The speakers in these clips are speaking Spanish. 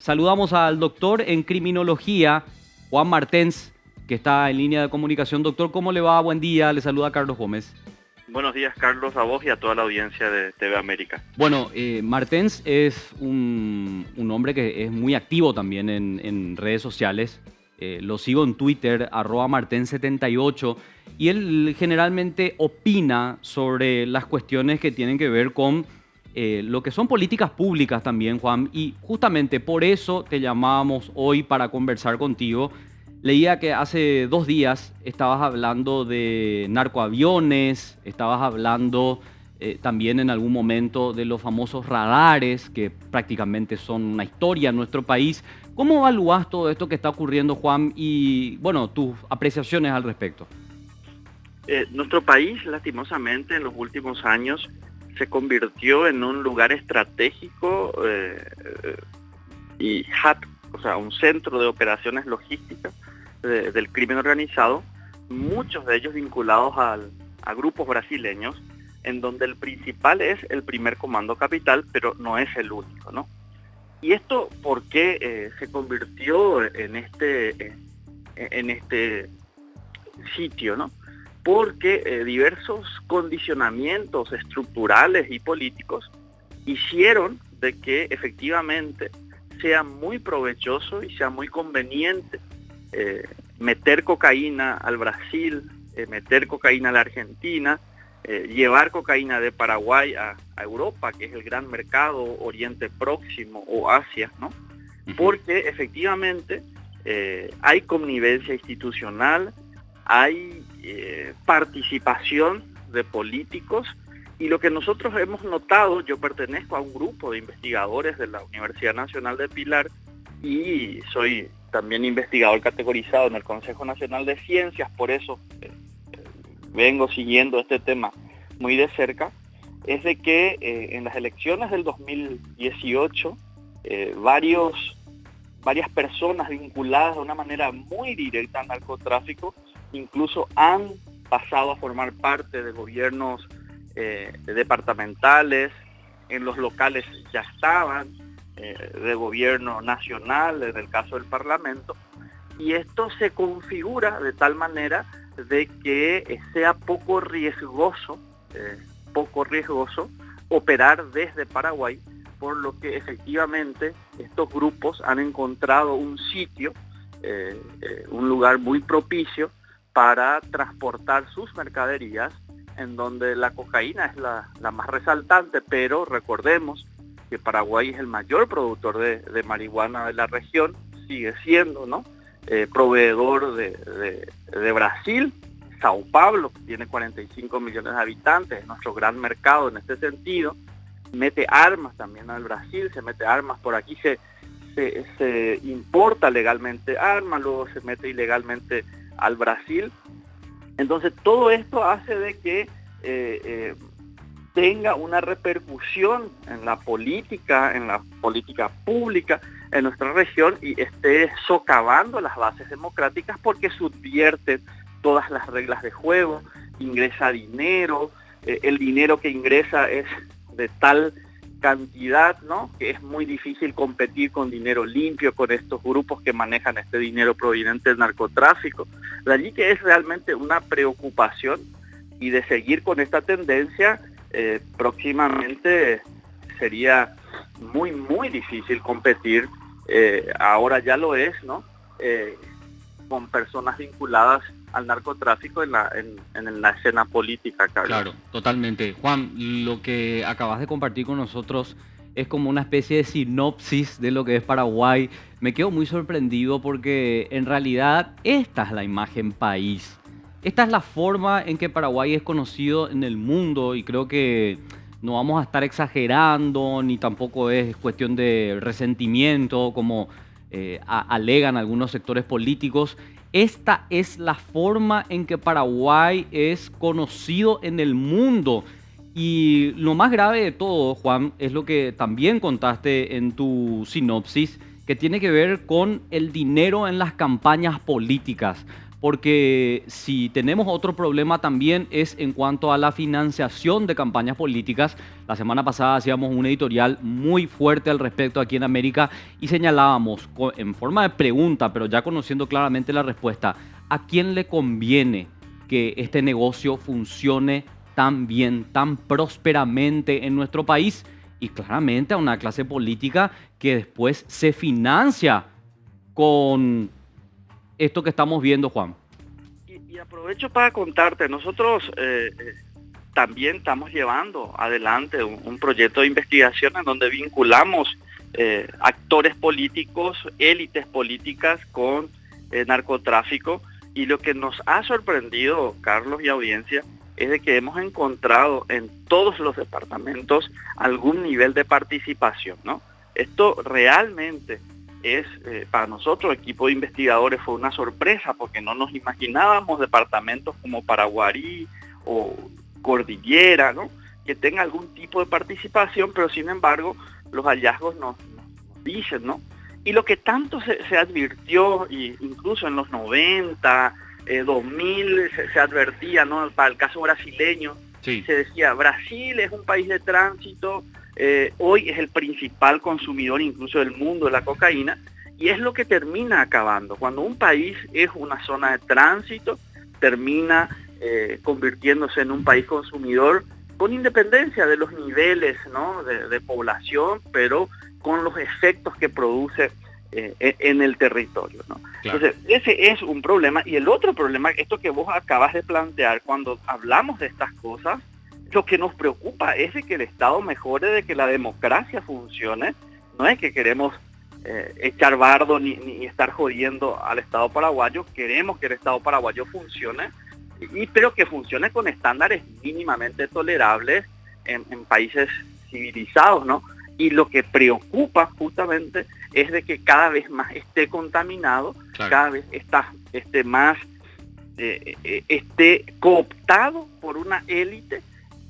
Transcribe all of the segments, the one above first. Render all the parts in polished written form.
Saludamos al doctor en criminología, Juan Martens, que está en línea de comunicación. Doctor, ¿cómo le va? Buen día, le saluda Carlos Gómez. Buenos días, Carlos, a vos y a toda la audiencia de TV América. Bueno, Martens es un hombre que es muy activo también en redes sociales. Lo sigo en Twitter, @martens78, y él generalmente opina sobre las cuestiones que tienen que ver con lo que son políticas públicas también, Juan, y justamente por eso te llamábamos hoy para conversar contigo. Leía que hace 2 días estabas hablando de narcoaviones, estabas hablando también en algún momento de los famosos radares, que prácticamente son una historia en nuestro país. ¿Cómo evalúas todo esto que está ocurriendo, Juan? Y, bueno, tus apreciaciones al respecto. Nuestro país, lastimosamente, en los últimos años se convirtió en un lugar estratégico y hub, o sea, un centro de operaciones logísticas del crimen organizado, muchos de ellos vinculados a grupos brasileños, en donde el principal es el primer comando capital, pero no es el único, ¿no? Y esto, ¿por qué se convirtió en este sitio, ¿no? Porque diversos condicionamientos estructurales y políticos hicieron de que efectivamente sea muy provechoso y sea muy conveniente meter cocaína al Brasil, meter cocaína a la Argentina, llevar cocaína de Paraguay a Europa, que es el gran mercado, Oriente Próximo o Asia, ¿no? Porque efectivamente hay connivencia institucional, hay participación de políticos, y lo que nosotros hemos notado, yo pertenezco a un grupo de investigadores de la Universidad Nacional de Pilar y soy también investigador categorizado en el Consejo Nacional de Ciencias, por eso vengo siguiendo este tema muy de cerca, es de que en las elecciones del 2018 varias personas vinculadas de una manera muy directa al narcotráfico incluso han pasado a formar parte de gobiernos departamentales, en los locales ya estaban, de gobierno nacional, en el caso del Parlamento, y esto se configura de tal manera de que sea poco riesgoso operar desde Paraguay, por lo que efectivamente estos grupos han encontrado un sitio, un lugar muy propicio para transportar sus mercaderías, en donde la cocaína es la más resaltante, pero recordemos que Paraguay es el mayor productor de marihuana de la región, sigue siendo, ¿no? Proveedor de Brasil. Sao Paulo, que tiene 45 millones de habitantes, es nuestro gran mercado en este sentido, mete armas también al Brasil, se mete armas por aquí, se importa legalmente armas, luego se mete ilegalmente al Brasil. Entonces todo esto hace de que tenga una repercusión en la política pública en nuestra región, y esté socavando las bases democráticas porque subvierten todas las reglas de juego, ingresa dinero, el dinero que ingresa es de tal cantidad, ¿no?, que es muy difícil competir con dinero limpio, con estos grupos que manejan este dinero proveniente del narcotráfico. De allí que es realmente una preocupación, y de seguir con esta tendencia, próximamente sería muy, muy difícil competir, ahora ya lo es, ¿no?, con personas vinculadas al narcotráfico en la escena política, Carlos. Claro, totalmente. Juan, lo que acabas de compartir con nosotros es como una especie de sinopsis de lo que es Paraguay. Me quedo muy sorprendido porque en realidad esta es la imagen país. Esta es la forma en que Paraguay es conocido en el mundo, y creo que no vamos a estar exagerando, ni tampoco es cuestión de resentimiento como alegan algunos sectores políticos. Esta es la forma en que Paraguay es conocido en el mundo. Y lo más grave de todo, Juan, es lo que también contaste en tu sinopsis, que tiene que ver con el dinero en las campañas políticas. porque si tenemos otro problema también es en cuanto a la financiación de campañas políticas. La semana pasada hacíamos un editorial muy fuerte al respecto aquí en América y señalábamos en forma de pregunta, pero ya conociendo claramente la respuesta, ¿a quién le conviene que este negocio funcione tan bien, tan prósperamente en nuestro país? Y claramente a una clase política que después se financia con esto que estamos viendo, Juan. Y aprovecho para contarte, nosotros también estamos llevando adelante un proyecto de investigación en donde vinculamos actores políticos, élites políticas con narcotráfico, y lo que nos ha sorprendido, Carlos y audiencia, es de que hemos encontrado en todos los departamentos algún nivel de participación, ¿no? Esto realmente es, para nosotros, equipo de investigadores, fue una sorpresa porque no nos imaginábamos departamentos como Paraguarí o Cordillera, ¿no?, que tenga algún tipo de participación, pero sin embargo los hallazgos nos dicen, ¿no? Y lo que tanto se advirtió, incluso en los 90, 2000, se advertía, ¿no?, para el caso brasileño, sí, se decía, Brasil es un país de tránsito, hoy es el principal consumidor incluso del mundo de la cocaína, y es lo que termina acabando. Cuando un país es una zona de tránsito, termina convirtiéndose en un país consumidor con independencia de los niveles, ¿no?, de población, pero con los efectos que produce en el territorio, ¿no? Claro. Entonces, ese es un problema. Y el otro problema, esto que vos acabas de plantear, cuando hablamos de estas cosas, lo que nos preocupa es de que el Estado mejore, de que la democracia funcione. No es que queremos echar bardo ni estar jodiendo al Estado paraguayo. Queremos que el Estado paraguayo funcione, pero que funcione con estándares mínimamente tolerables en países civilizados, ¿no? Y lo que preocupa justamente es de que cada vez más esté contaminado, claro, cada vez esté más esté cooptado por una élite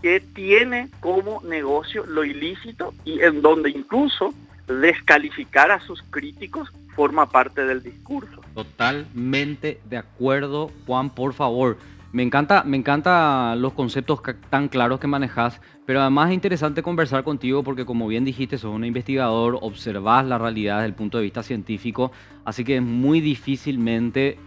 que tiene como negocio lo ilícito, y en donde incluso descalificar a sus críticos forma parte del discurso. Totalmente de acuerdo, Juan, por favor. Me encanta los conceptos tan claros que manejas, pero además es interesante conversar contigo porque, como bien dijiste, sos un investigador, observás la realidad desde el punto de vista científico, así que muy difícilmente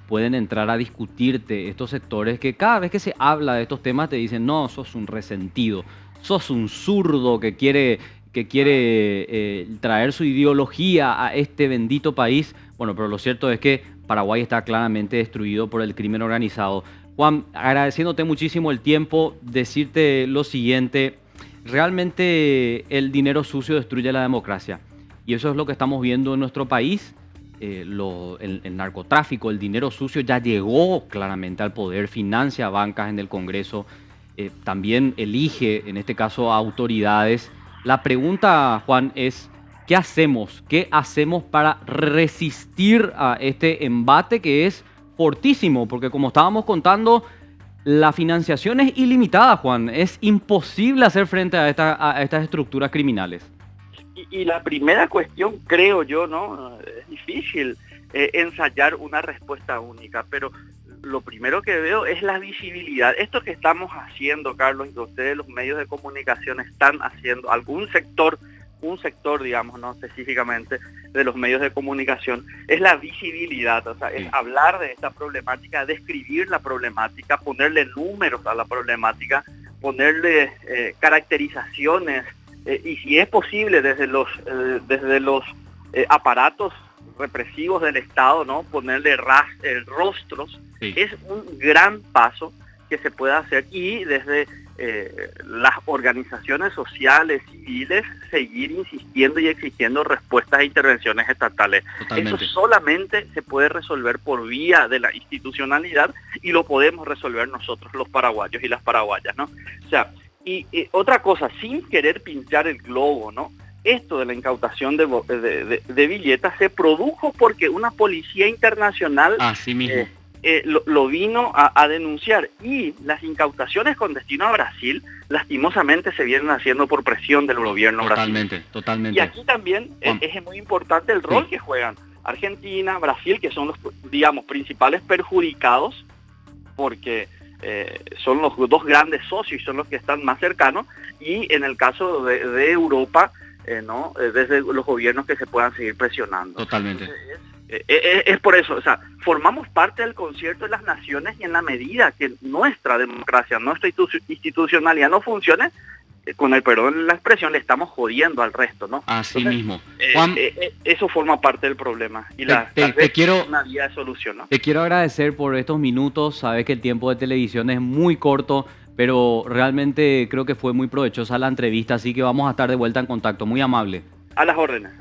pueden entrar a discutirte estos sectores que cada vez que se habla de estos temas te dicen, no, sos un resentido, sos un zurdo que quiere traer su ideología a este bendito país. Bueno, pero lo cierto es que Paraguay está claramente destruido por el crimen organizado. Juan, agradeciéndote muchísimo el tiempo, decirte lo siguiente: realmente el dinero sucio destruye la democracia, y eso es lo que estamos viendo en nuestro país. El narcotráfico, el dinero sucio ya llegó claramente al poder, financia bancas en el Congreso, también elige, en este caso, a autoridades. La pregunta, Juan, es ¿qué hacemos? ¿Qué hacemos para resistir a este embate que es fortísimo? Porque, como estábamos contando, la financiación es ilimitada, Juan. Es imposible hacer frente a estas estructuras criminales. Y la primera cuestión, creo yo, ¿no? Es difícil ensayar una respuesta única, pero lo primero que veo es la visibilidad. Esto que estamos haciendo, Carlos, y que ustedes, los medios de comunicación, están haciendo, un sector, digamos, no específicamente de los medios de comunicación, es la visibilidad, o sea, es hablar de esta problemática, describir la problemática, ponerle números a la problemática, ponerle caracterizaciones, y si es posible desde los aparatos represivos del Estado, ¿no?, ponerle rostros. Sí. Es un gran paso que se puede hacer, y desde las organizaciones sociales, civiles, seguir insistiendo y exigiendo respuestas a intervenciones estatales. Totalmente. Eso solamente se puede resolver por vía de la institucionalidad, y lo podemos resolver nosotros, los paraguayos y las paraguayas, ¿no? O sea, y otra cosa, sin querer pinchar el globo, ¿no?, esto de la incautación de billetas se produjo porque una policía internacional lo vino a denunciar, y las incautaciones con destino a Brasil lastimosamente se vienen haciendo por presión del gobierno brasileño. Totalmente. Y aquí también es muy importante el rol que juegan Argentina, Brasil, que son los, digamos, principales perjudicados porque son los dos grandes socios y son los que están más cercanos, y en el caso de Europa, ¿no? Desde los gobiernos que se puedan seguir presionando. Totalmente. Es por eso, o sea, formamos parte del concierto de las naciones, y en la medida que nuestra democracia, nuestra institucionalidad no funcione, con el perdón de la expresión, le estamos jodiendo al resto, ¿no? Así Entonces, mismo. Juan, eso forma parte del problema, y una vía de solución, ¿no? Te quiero agradecer por estos minutos. Sabes que el tiempo de televisión es muy corto, pero realmente creo que fue muy provechosa la entrevista, así que vamos a estar de vuelta en contacto. Muy amable. A las órdenes.